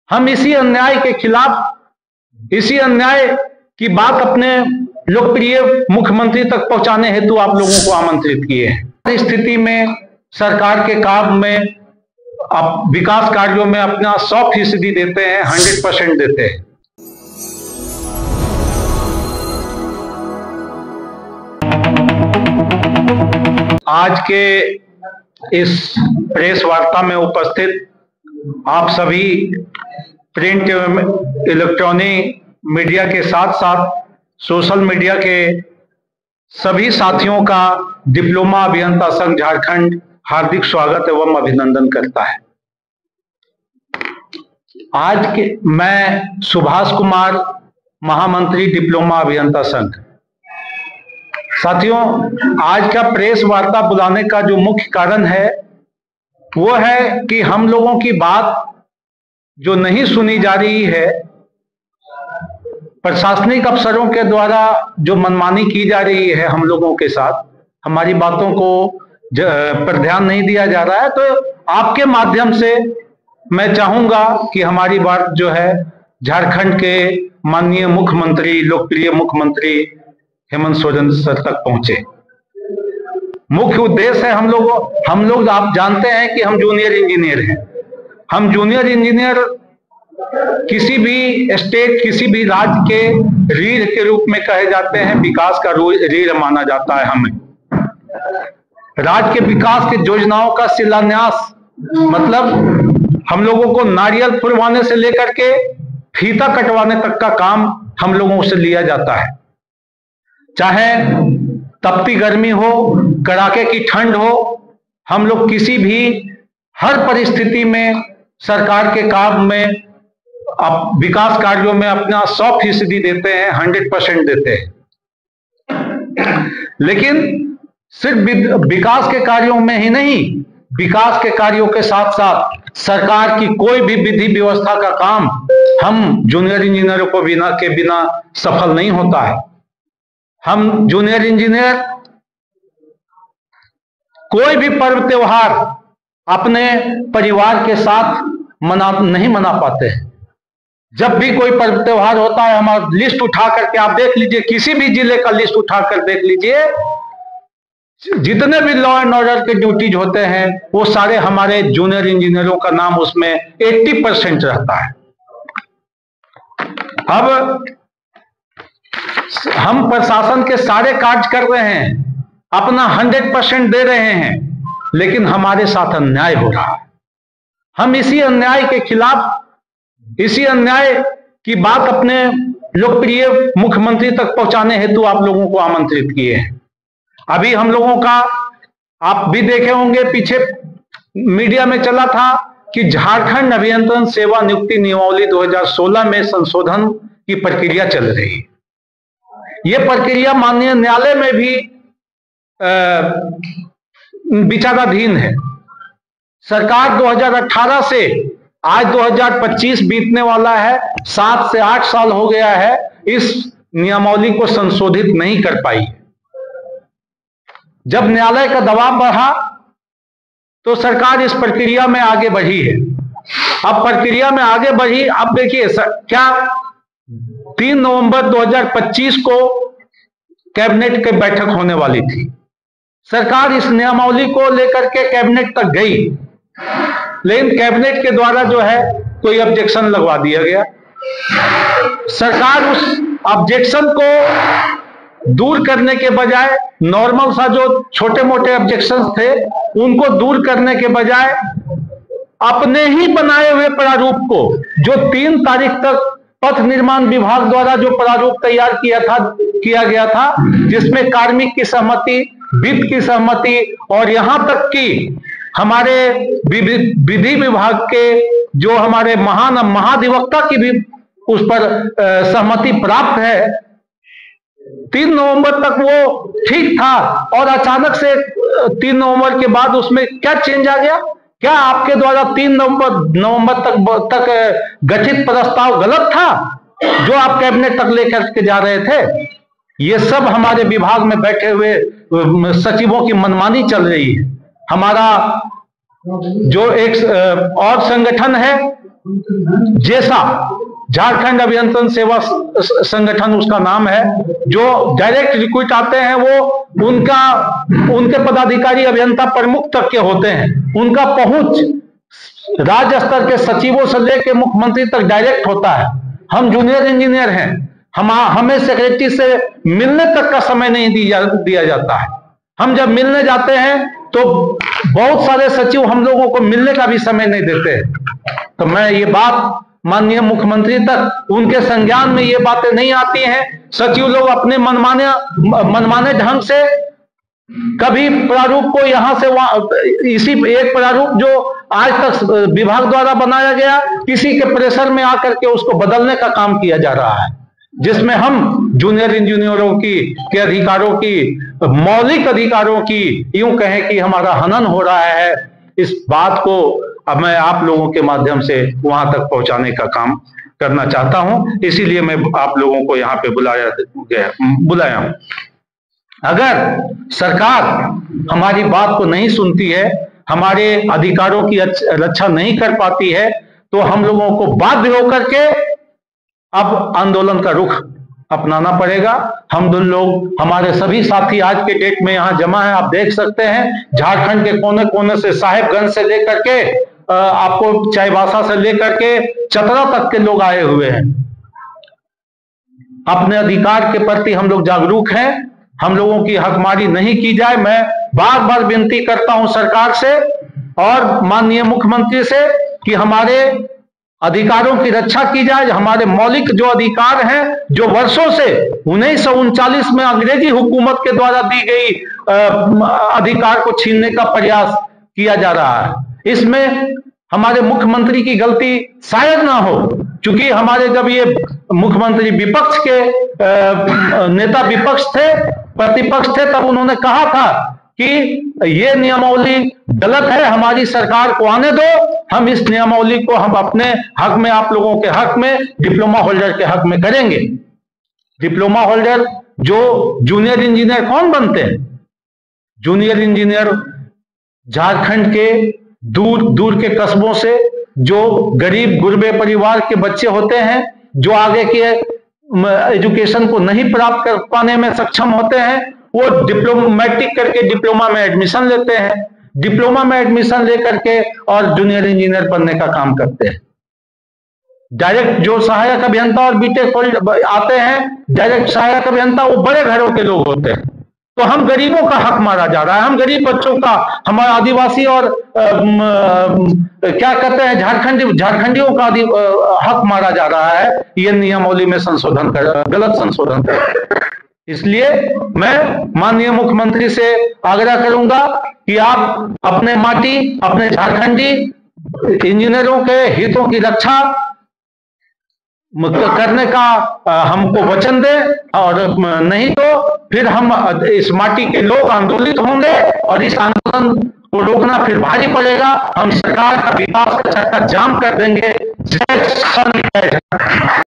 हम इसी अन्याय के खिलाफ, इसी अन्याय की बात अपने लोकप्रिय मुख्यमंत्री तक पहुंचाने हेतु आप लोगों को आमंत्रित किए हैं। इस स्थिति में सरकार के काम में, विकास कार्यों में अपना 100% देते हैं, 100% देते हैं। आज के इस प्रेस वार्ता में उपस्थित आप सभी प्रिंट एवं इलेक्ट्रॉनिक मीडिया के साथ साथ सोशल मीडिया के सभी साथियों का डिप्लोमा अभियंता संघ झारखंड हार्दिक स्वागत एवं अभिनंदन करता है। आज के मैं सुभाष कुमार, महामंत्री डिप्लोमा अभियंता संघ। साथियों, आज का प्रेस वार्ता बुलाने का जो मुख्य कारण है वो है कि हम लोगों की बात जो नहीं सुनी जा रही है, प्रशासनिक अफसरों के द्वारा जो मनमानी की जा रही है हम लोगों के साथ, हमारी बातों को पर ध्यान नहीं दिया जा रहा है। तो आपके माध्यम से मैं चाहूंगा कि हमारी बात जो है झारखंड के माननीय मुख्यमंत्री, लोकप्रिय मुख्यमंत्री हेमंत सोरेन सर तक पहुंचे। मुख्य उद्देश्य है हम लोग आप जानते हैं कि हम जूनियर इंजीनियर हैं। हम जूनियर इंजीनियर किसी भी स्टेट, किसी भी राज्य के रीढ़ के रूप में कहे जाते हैं, विकास का रीढ़ माना जाता है। हमें राज्य के विकास की योजनाओं का शिलान्यास, मतलब हम लोगों को नारियल फुलवाने से लेकर के फीता कटवाने तक का काम हम लोगों से लिया जाता है। चाहे तपती गर्मी हो, कड़ाके की ठंड हो, हम लोग किसी भी हर परिस्थिति में सरकार के काम में, विकास कार्यों में अपना 100% देते हैं, 100% देते हैं। लेकिन सिर्फ विकास के कार्यों में ही नहीं, विकास के कार्यों के साथ साथ सरकार की कोई भी विधि व्यवस्था का काम हम जूनियर इंजीनियरों को बिना सफल नहीं होता है। हम जूनियर इंजीनियर कोई भी पर्व त्योहार अपने परिवार के साथ नहीं मना पाते हैं। जब भी कोई पर्व त्योहार होता है, हमारा लिस्ट उठा करके आप देख लीजिए, किसी भी जिले का लिस्ट उठाकर देख लीजिए, जितने भी लॉ एंड ऑर्डर के ड्यूटीज होते हैं वो सारे हमारे जूनियर इंजीनियरों का नाम उसमें 80% रहता है। अब हम प्रशासन के सारे कार्य कर रहे हैं, अपना 100% दे रहे हैं, लेकिन हमारे साथ अन्याय हो रहा है। हम इसी अन्याय के खिलाफ, इसी अन्याय की बात अपने लोकप्रिय मुख्यमंत्री तक पहुंचाने हेतु आप लोगों को आमंत्रित किए हैं। अभी हम लोगों का, आप भी देखे होंगे, पीछे मीडिया में चला था कि झारखंड अभियंत्रण सेवा नियुक्ति नियमावली 2016 में संशोधन की प्रक्रिया चल रही है। यह प्रक्रिया माननीय न्यायालय में भी विचाराधीन है। सरकार 2018 से आज 2025 बीतने वाला है, 7 से 8 साल हो गया है, इस नियमावली को संशोधित नहीं कर पाई है। जब न्यायालय का दबाव बढ़ा तो सरकार इस प्रक्रिया में आगे बढ़ी है। अब प्रक्रिया में आगे बढ़ी, अब देखिए क्या 3 नवंबर 2025 को कैबिनेट की बैठक होने वाली थी। सरकार इस नियमावली को लेकर के कैबिनेट तक गई, लेकिन कैबिनेट के द्वारा जो है कोई ऑब्जेक्शन लगवा दिया गया। सरकार उस ऑब्जेक्शन को दूर करने के बजाय, नॉर्मल सा जो छोटे मोटे ऑब्जेक्शंस थे उनको दूर करने के बजाय अपने ही बनाए हुए प्रारूप को, जो 3 तारीख तक पथ निर्माण विभाग द्वारा जो प्रारूप तैयार किया गया था, जिसमें कार्मिक की सहमति, वित्त की सहमति और यहां तक कि हमारे विधि विभाग के जो हमारे महान महाधिवक्ता की भी उस पर सहमति प्राप्त है। 3 नवंबर तक वो ठीक था और अचानक से 3 नवंबर के बाद उसमें क्या चेंज आ गया? क्या आपके द्वारा 3 नवंबर तक गठित प्रस्ताव गलत था जो आप कैबिनेट तक लेकर के जा रहे थे? ये सब हमारे विभाग में बैठे हुए सचिवों की मनमानी चल रही है। हमारा जो एक और संगठन है जैसा झारखंड अभियंत्रण सेवा संगठन उसका नाम है, जो डायरेक्ट रिक्रूट आते हैं वो उनके पदाधिकारी अभियंता प्रमुख तक के होते हैं। उनका पहुंच राज्य स्तर के सचिवों से लेकर मुख्यमंत्री तक डायरेक्ट होता है। हम जूनियर इंजीनियर हैं, हमें सेक्रेटरी से मिलने तक का समय नहीं दिया जाता है। हम जब मिलने जाते हैं तो बहुत सारे सचिव हम लोगों को मिलने का भी समय नहीं देते। तो मैं ये बात माननीय मुख्यमंत्री तक, उनके संज्ञान में ये बातें नहीं आती हैं। सचिव लोग अपने मनमाने ढंग से कभी प्रारूप को यहां से वहां, इसी एक प्रारूप जो आज तक विभाग द्वारा बनाया गया, किसी के प्रेशर में आकर के उसको बदलने का काम किया जा रहा है, जिसमें हम जूनियर इंजीनियरों के अधिकारों की, मौलिक अधिकारों की, यूं कहें कि हमारा हनन हो रहा है। इस बात को अब मैं आप लोगों के माध्यम से वहां तक पहुंचाने का काम करना चाहता हूं, इसीलिए मैं आप लोगों को यहाँ पे बुलाया हूं। अगर सरकार हमारी बात को नहीं सुनती है, हमारे अधिकारों की रक्षा नहीं कर पाती है, तो हम लोगों को बाध्य होकर के अब आंदोलन का रुख अपनाना पड़ेगा। हम लोग, हमारे सभी साथी आज के डेट में यहाँ जमा है, आप देख सकते हैं। झारखंड के कोने कोने से, साहेबगंज से लेकर के आपको चाईबासा से लेकर के चतरा तक के लोग आए हुए हैं। अपने अधिकार के प्रति हम लोग जागरूक हैं। हम लोगों की हकमारी नहीं की जाए। मैं बार बार विनती करता हूं सरकार से और माननीय मुख्यमंत्री से कि हमारे अधिकारों की रक्षा की जाए। हमारे मौलिक जो अधिकार हैं, जो वर्षों से 1939 में अंग्रेजी हुकूमत के द्वारा दी गई अधिकार को छीनने का प्रयास किया जा रहा है, इसमें हमारे मुख्यमंत्री की गलती शायद ना हो, क्योंकि हमारे जब ये मुख्यमंत्री विपक्ष के नेता विपक्ष थे, प्रतिपक्ष थे, तब उन्होंने कहा था कि ये नियमावली गलत है, हमारी सरकार को आने दो, हम इस नियमावली को हम अपने हक में, आप लोगों के हक में, डिप्लोमा होल्डर के हक में करेंगे। डिप्लोमा होल्डर जो जूनियर इंजीनियर कौन बनते हैं? जूनियर इंजीनियर झारखंड के दूर दूर के कस्बों से जो गरीब गुरबे परिवार के बच्चे होते हैं, जो आगे के एजुकेशन को नहीं प्राप्त कर पाने में सक्षम होते हैं, वो मैट्रिक करके डिप्लोमा में एडमिशन लेते हैं। डिप्लोमा में एडमिशन लेकर के और जूनियर इंजीनियर बनने का काम करते हैं। डायरेक्ट जो सहायक अभियंता और बीटेक आते हैं, डायरेक्ट सहायक अभियंता, वो बड़े घरों के लोग होते हैं। तो हम गरीबों का हक मारा जा रहा है, हम गरीब बच्चों का, हमारे आदिवासी और क्या कहते हैं झारखंडियों का हक मारा जा रहा है। ये नियमावली में संशोधन गलत संशोधन कर। इसलिए मैं माननीय मुख्यमंत्री से आग्रह करूंगा कि आप अपने माटी, अपने झारखंडी इंजीनियरों के हितों की रक्षा करने का हमको वचन दे, और नहीं तो फिर हम इस माटी के लोग आंदोलित होंगे और इस आंदोलन को रोकना फिर भारी पड़ेगा। हम सरकार का विकास का चक्का जाम कर देंगे। जय